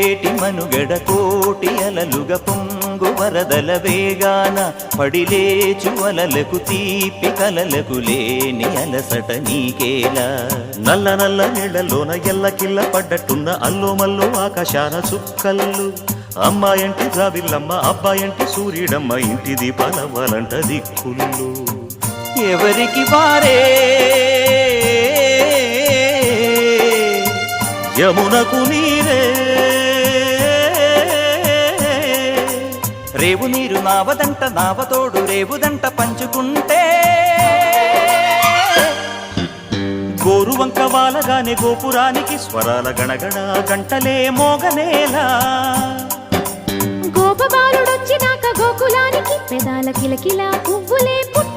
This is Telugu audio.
పొంగేటి మనుగడ కోటి అలలుగ పొంగు వరదల వేగాన పడిలేచు అలలకు తీపి కలలకు లేని అలసట నీకేలా నల్ల నల్ల నీళ్లలోన ఎల్లకిల్ల పడ్డట్టున్న అల్లో మల్లో ఆకాశాన చుక్కల్లు అమ్మాయంటి జాబిల్లమ్మ అబ్బాయంటి సూర్యుడమ్మ ఇంటి దీపాలవ్వాలంట దిక్కుళ్ళు ఎవరికి వారే యమునకు నీరే రేవు నీరు నావదంట నావతోడు రేవుదంట పంచుకుంటే గోరువంక వాలగానే గోపురానికి స్వరాల గణగణ గంటలే మోగనేలా గోపబాలుడొచ్చినాక గోకులానికి పెదాల కిలకిల పువ్వులే పుట్ట